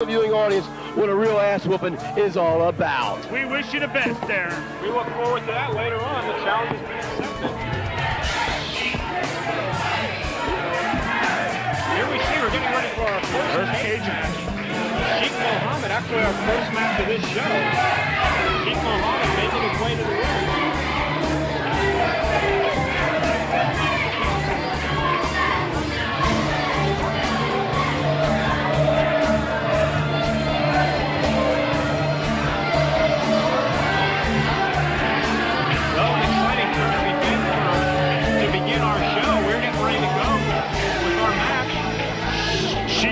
The viewing audience what a real ass whooping is all about. We wish you the best, Darren. We look forward to that later on. The challenge has been accepted. Here we see we're getting ready for our first cage match. Sheik Mohammd, actually our first match of this show. Sheik Mohammd making his way to the ring.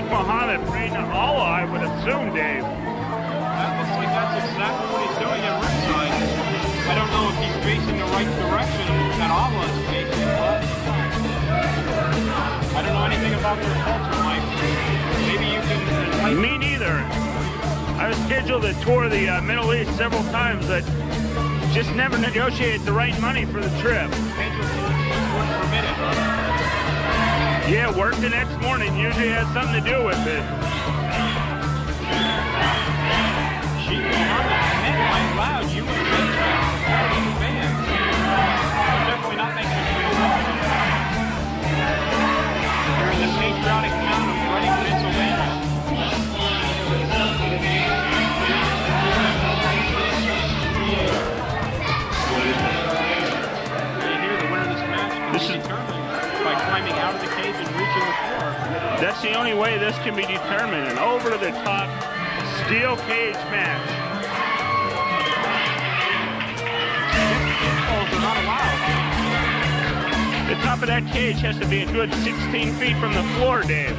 Mohammd praying to Allah, I would assume, Dave. That looks like that's exactly what he's doing at ringside. I don't know if he's facing the right direction that Allah is facing, but I don't know anything about their culture, Mike. Maybe you can enlighten me. Neither. I've scheduled a tour of the Middle East several times, but just never negotiated the right money for the trip. Yeah, work the next morning usually has something to do with it. Sheik Mohammd, headline loud, you would think that fans. Definitely not making a feel well. Here in the patriotic town of Reading, Pennsylvania. You hear the winner of this match can be determined by climbing out of the cage and reaching the floor. That's the only way this can be determined. An over-the-top steel cage match. Falls are not allowed. The top of that cage has to be a good 16 feet from the floor, Dave.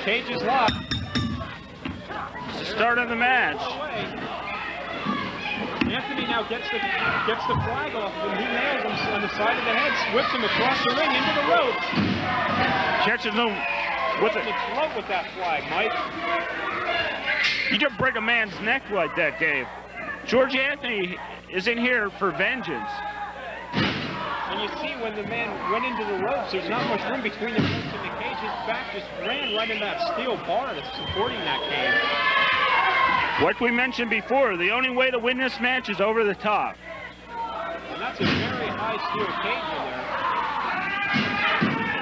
Cage is locked. Start of the match. Anthony now gets the flag off and he nails him on the side of the head, whips him across the ring into the ropes. Catches him with it. Float with that flag, Mike. You just break a man's neck like that, Dave. George Anthony is in here for vengeance. And you see when the man went into the ropes, there's not much room between the ropes and the cage. His back just ran right in that steel bar that's supporting that cage. Like we mentioned before, the only way to win this match is over the top. And that's a very high steel cage in there.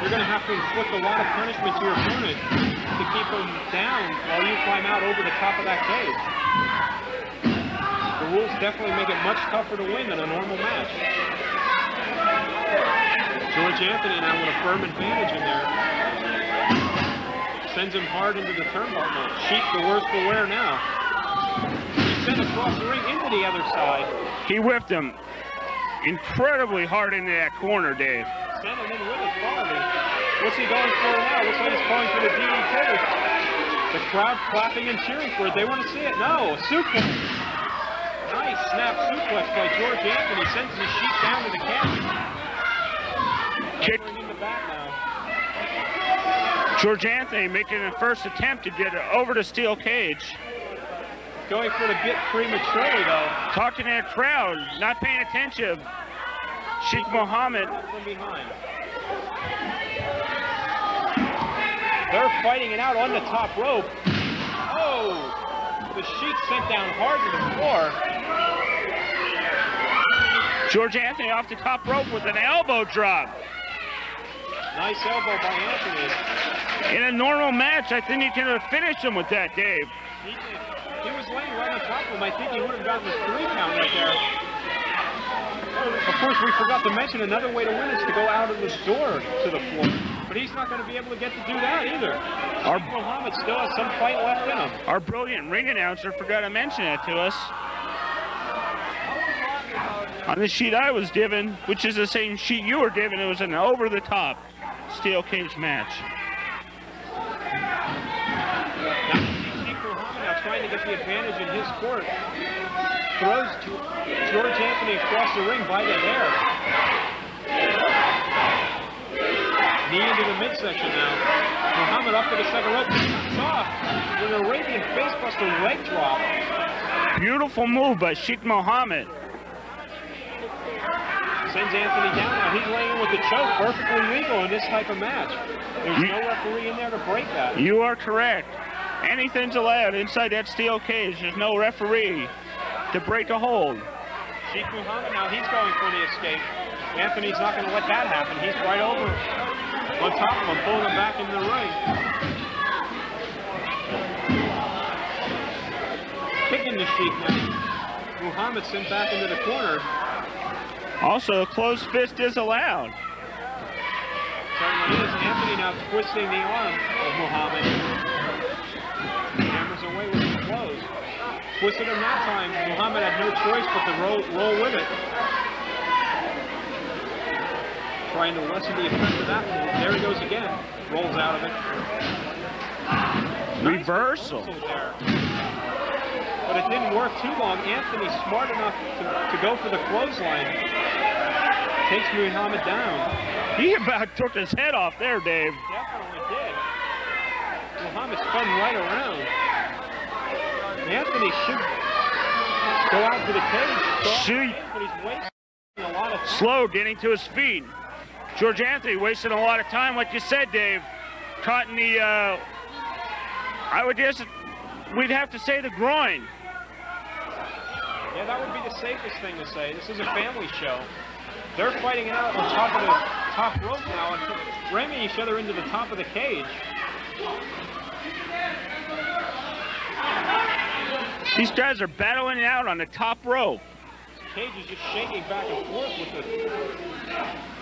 You're going to have to inflict a lot of punishment to your opponent to keep him down while you climb out over the top of that cage. The rules definitely make it much tougher to win than a normal match. George Anthony now with a firm advantage in there. Sends him hard into the turnbuckle. Sheik the worse for wear now. He sent across the ring into the other side. He whipped him incredibly hard into that corner, Dave. Sent him in with authority. What's he going for now? Looks like he's calling for the DDT. The crowd clapping and cheering for it. They want to see it. No, a suplex. Nice snap suplex by George Anthony. Sends the Sheik down to the cage. Kick. In the back now. George Anthony making a first attempt to get over the steel cage. Going for it a bit prematurely, though. Talking to that crowd, not paying attention. Sheik Mohammd. From behind. They're fighting it out on the top rope. Oh! The Sheik sent down hard to the floor. George Anthony off the top rope with an elbow drop. Nice elbow by Anthony. In a normal match, I think he could have finished him with that, Dave. He was laying right on top of him. I think he would have gotten the 3 count right there. Of course, we forgot to mention another way to win is to go out of the door to the floor. But he's not going to be able to get to do that either. Mohammd still has some fight left in him. Our brilliant ring announcer forgot to mention that to us. On the sheet I was given, which is the same sheet you were given, it was an over-the-top steel cage match. Now trying to get the advantage in his court. Throws George Anthony across the ring by the hair. Knee into the midsection now. Mohammd up to the second rope. Off with an Arabian facebuster leg drop. Beautiful move by Sheik Mohammd. Sends Anthony down now. He's laying in with the choke. Perfectly legal in this type of match. There's no referee in there to break that. You are correct. Anything's allowed inside that steel cage. There's no referee to break a hold. Sheik Mohammd now, he's going for the escape. Anthony's not going to let that happen. He's right over on top of him, pulling him back into the ring. Kicking the Sheik now. Mohammd sent back into the corner. Also, a closed fist is allowed. Certainly is. Anthony now twisting the arm of Mohammd. Hammers away with the close. Twisted him that time. Mohammd had no choice but to roll with it. Trying to lessen the effect of that move. There he goes again. Rolls out of it. Reversal. Nice there. But it didn't work too long. Anthony, smart enough to go for the clothesline. Takes Mohammd down. He about took his head off there, Dave. Definitely did. Mohammd spun right around. Anthony should go out to the cage. Shoot. But he's wasting a lot of time. Slow getting to his feet. George Anthony wasting a lot of time, like you said, Dave. Caught in the, I would guess we'd have to say the groin. Yeah, that would be the safest thing to say. This is a family show. They're fighting out on top of the top rope now and ramming each other into the top of the cage. These guys are battling it out on the top rope. This cage is just shaking back and forth with the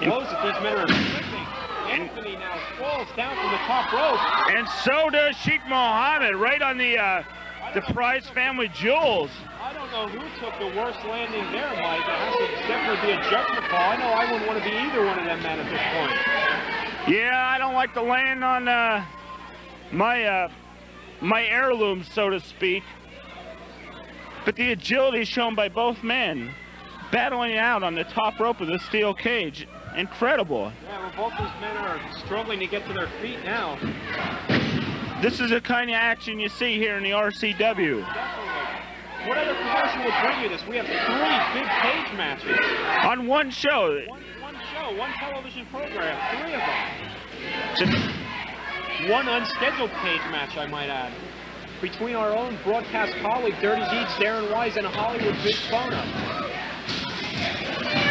blows that these men are inflicting. Anthony now falls down from the top rope. And so does Sheik Mohammd right on the prize family jewels. I don't know who took the worst landing there, Mike. It has to definitely be a judgment call. I know I wouldn't want to be either one of them men at this point. Yeah, I don't like to land on my heirlooms, so to speak. But the agility shown by both men, battling it out on the top rope of the steel cage, incredible. Yeah, well, both these men are struggling to get to their feet now. This is the kind of action you see here in the RCW. Definitely. What other promotion would bring you this? We have 3 big cage matches. On one show. One show, one television program, 3 of them. One unscheduled cage match, I might add. Between our own broadcast colleague, Dirty Deeds, Darren Wise, and Hollywood Big Bono.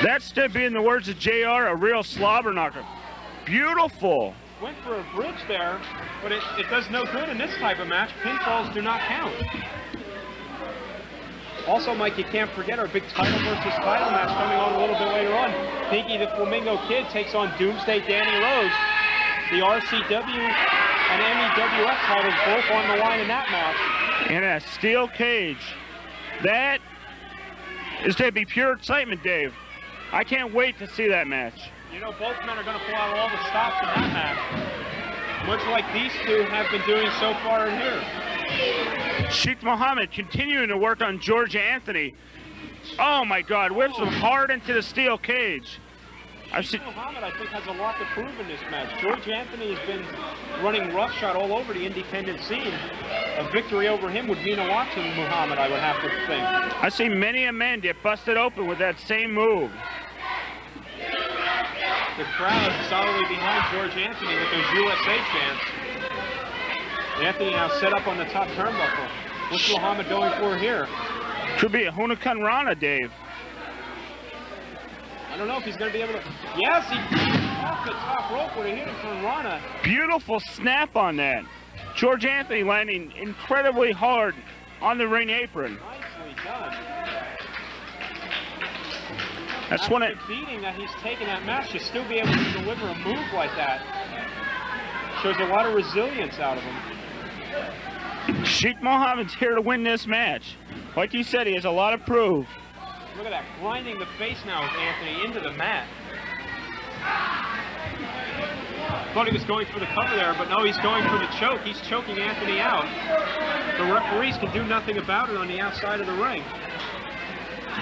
That's to be in the words of JR, a real slobber knocker. Beautiful. Went for a bridge there, but it does no good in this type of match. Pinfalls do not count. Also, Mike, you can't forget our big title versus title match coming on a little bit later on. Pinky the Flamingo Kid takes on Doomsday Danny Rose. The RCW and MEWF titles both on the line in that match. In a steel cage. That is going to be pure excitement, Dave. I can't wait to see that match. You know, both men are going to pull out all the stops in that match. Much like these two have been doing so far in here. Sheik Mohammd continuing to work on George Anthony. Oh my God, whips him hard into the steel cage. Sheik Mohammd, I think, has a lot to prove in this match. George Anthony has been running roughshod all over the independent scene. A victory over him would mean a lot to Mohammd, I would have to think. I see many a man get busted open with that same move. The crowd solidly behind George Anthony with those USA chants. Anthony now set up on the top turnbuckle. What's Mohammd going for here? Could be a Huracan Rana, Dave. I don't know if he's going to be able to. Yes, he off the top rope with a hit from Rana. Beautiful snap on that. George Anthony landing incredibly hard on the ring apron. Nicely done. That's one of the beating that he's taken that match to still be able to deliver a move like that. Shows a lot of resilience out of him. Sheik Mohammed's here to win this match. Like you said, he has a lot of proof. Look at that, grinding the face now with Anthony into the mat. Thought he was going for the cover there, but no, he's going for the choke. He's choking Anthony out. The referees can do nothing about it on the outside of the ring.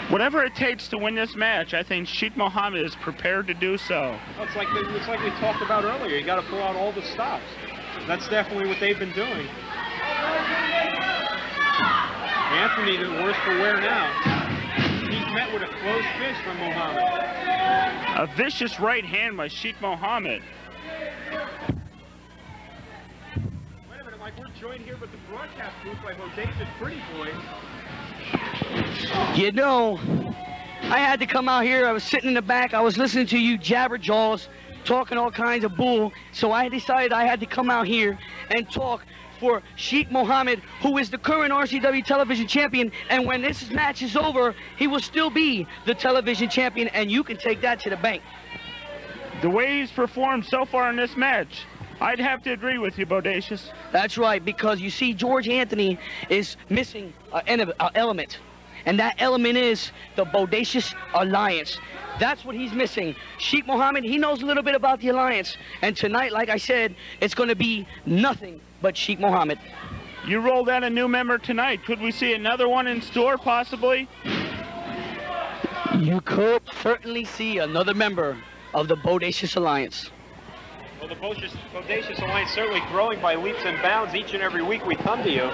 Whatever it takes to win this match, I think Sheik Mohammed is prepared to do so. Well, it's like we talked about earlier. You got to pull out all the stops. That's definitely what they've been doing. Anthony, the worse for wear now. He's met with a closed fist from Mohammed. A vicious right hand by Sheik Mohammed. Wait a minute, Mike. We're joined here with the broadcast booth by Bodacious Pretty Boy. You know, I had to come out here. I was sitting in the back. I was listening to you jabberjaws talking all kinds of bull. So I decided I had to come out here and talk for Sheik Mohammed, who is the current RCW television champion. And when this match is over, he will still be the television champion. And you can take that to the bank. The way he's performed so far in this match, I'd have to agree with you, Bodacious. That's right, because you see, George Anthony is missing an element. And that element is the Bodacious Alliance. That's what he's missing. Sheik Mohammed, he knows a little bit about the Alliance. And tonight, like I said, it's going to be nothing but Sheik Mohammed. You rolled out a new member tonight. Could we see another one in store, possibly? You could certainly see another member of the Bodacious Alliance. Well, the Bodacious Alliance certainly growing by leaps and bounds each and every week we come to you.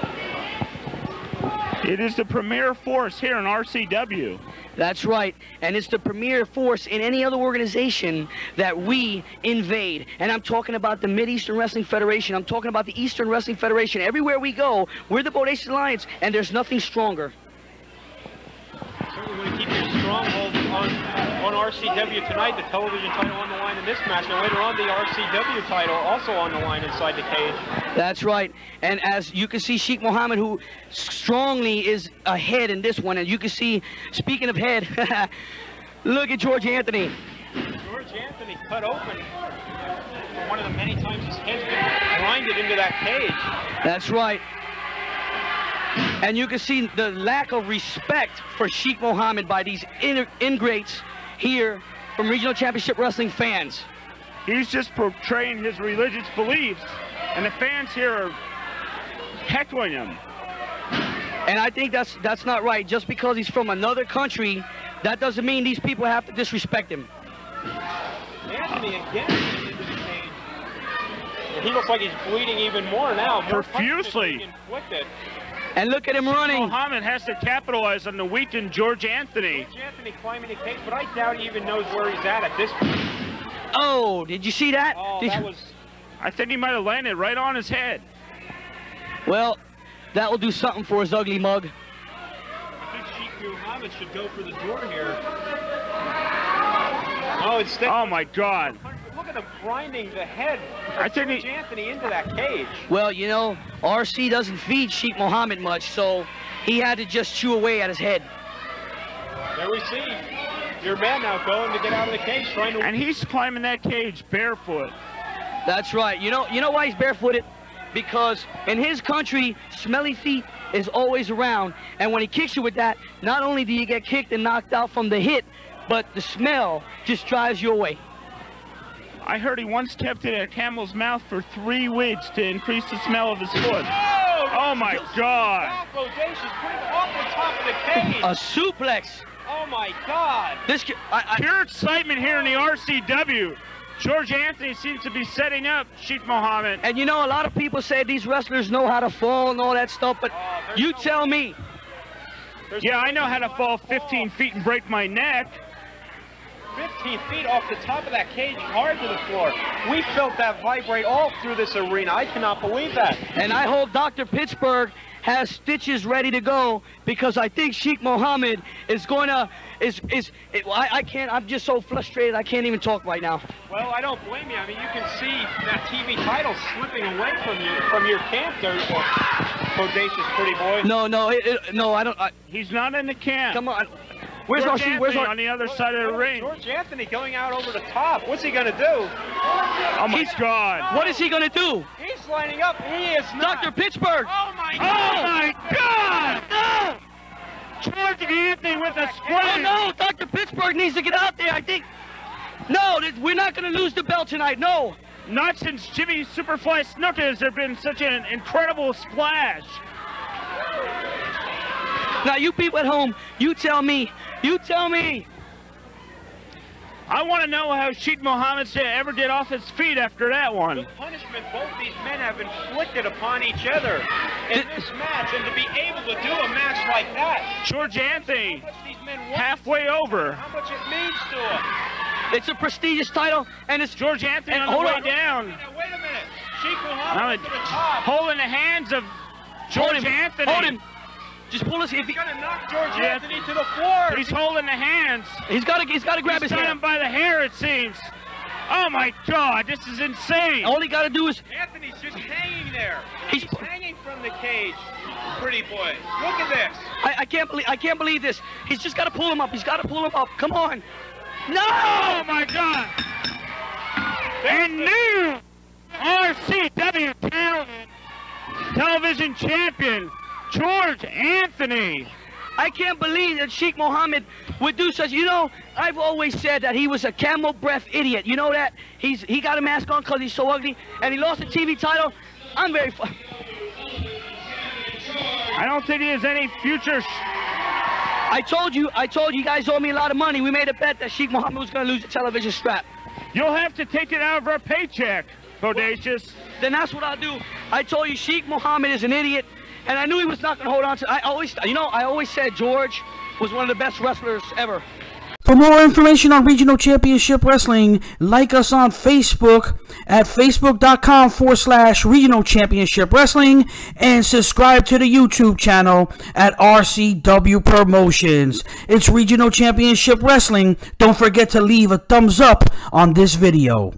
It is the premier force here in RCW. That's right, and it's the premier force in any other organization that we invade. And I'm talking about the Mid-Eastern Wrestling Federation. I'm talking about the Eastern Wrestling Federation. Everywhere we go, we're the Bodacious Alliance, and there's nothing stronger. Certainly want to keep your stronghold on RCW tonight. The television title on the line in this match, and later on the RCW title also on the line inside the cage. That's right, and as you can see, Sheik Mohammed, who strongly is ahead in this one, and you can see, speaking of head, look at George Anthony. George Anthony cut open for one of the many times his head's been grinded into that cage. That's right. And you can see the lack of respect for Sheik Mohammed by these ingrates here from Regional Championship Wrestling fans. He's just portraying his religious beliefs, and the fans here are heckling him. And I think that's not right. Just because he's from another country, that doesn't mean these people have to disrespect him. Anthony again into the cage. He looks like he's bleeding even more now. Profusely. Inflicted. And look at him running. Mohammed has to capitalize on the weakened George Anthony. George Anthony climbing the cage, but I doubt he even knows where he's at this point. Oh, did you see that? Oh, that was... I think he might have landed right on his head. Well, that will do something for his ugly mug. I think Sheik Mohammed should go for the door here. Oh, instead... Oh, my God. Look at him grinding the head of George Anthony into that cage. Well, you know, RC doesn't feed Sheik Mohammed much, so he had to just chew away at his head. There we see your man now going to get out of the cage, trying to... And he's climbing that cage barefoot. That's right. You know why he's barefooted? Because in his country, smelly feet is always around. And when he kicks you with that, not only do you get kicked and knocked out from the hit, but the smell just drives you away. I heard he once kept it at camel's mouth for 3 weeks to increase the smell of his foot. Oh my God! Bodacious putting it off the top of the cage. A suplex. Oh my God! Pure excitement here in the RCW. George Anthony seems to be setting up Sheik Mohammed. And you know, a lot of people say these wrestlers know how to fall and all that stuff, but you tell me. Yeah, I know how to fall 15 feet and break my neck. 15 feet off the top of that cage, hard to the floor. We felt that vibrate all through this arena. I cannot believe that. And I hope Dr. Pittsburgh has stitches ready to go because I think Sheik Mohammd is going to I can't. I'm just so frustrated. I can't even talk right now. Well, I don't blame you. I mean, you can see that TV title slipping away from your camp there, bodacious pretty boy. No, no, I don't. He's not in the camp. Come on. Where's George our Anthony on the other side of the ring? George Anthony going out over the top. What's he going to do? Oh, my God. What is he going to do? He's lining up. He is not. Dr. Pittsburgh. Oh, my God. Oh, my God. No! George Anthony with a Oh, splash. no, Dr. Pittsburgh needs to get out there, I think. No, we're not going to lose the belt tonight, no. Not since Jimmy Superfly Snuka has there been such an incredible splash. Now, you people at home, you tell me. You tell me. I want to know how Sheik Mohammd ever did off his feet after that one. The punishment both these men have inflicted upon each other in this match, and to be able to do a match like that. George Anthony, how much these men want, halfway over. how much it means to them. It's a prestigious title, and it's George Anthony on the hold way on. down. Now, wait a minute. Sheik Mohammd to the top. Holding the hands of George Anthony. Hold him. Just pull us. If He's going to knock George Anthony to the floor. He's holding the hands. he's got to grab his He's got hand. him by the hair, it seems. Oh, my God. This is insane. All he got to do is. Anthony's just hanging there. He's- He's hanging from the cage. Pretty boy. Look at this. I can't believe this. He's just got to pull him up. He's got to pull him up. Come on. No! Oh, my God. And new RCW television champion, George Anthony. I can't believe that Sheik Mohammd would do such. You know, I've always said that he was a camel breath idiot. You know that? He got a mask on because he's so ugly, and he lost the TV title. I'm very. I don't think he has any future. I told you guys owe me a lot of money. We made a bet that Sheik Mohammd was going to lose the television strap. You'll have to take it out of our paycheck, Bodacious. Then that's what I'll do. I told you Sheik Mohammd is an idiot, and I knew he was not going to hold on to. I always said George was one of the best wrestlers ever. For more information on Regional Championship Wrestling, like us on Facebook at facebook.com/Regional Championship Wrestling and subscribe to the YouTube channel at RCW Promotions. It's Regional Championship Wrestling. Don't forget to leave a thumbs up on this video.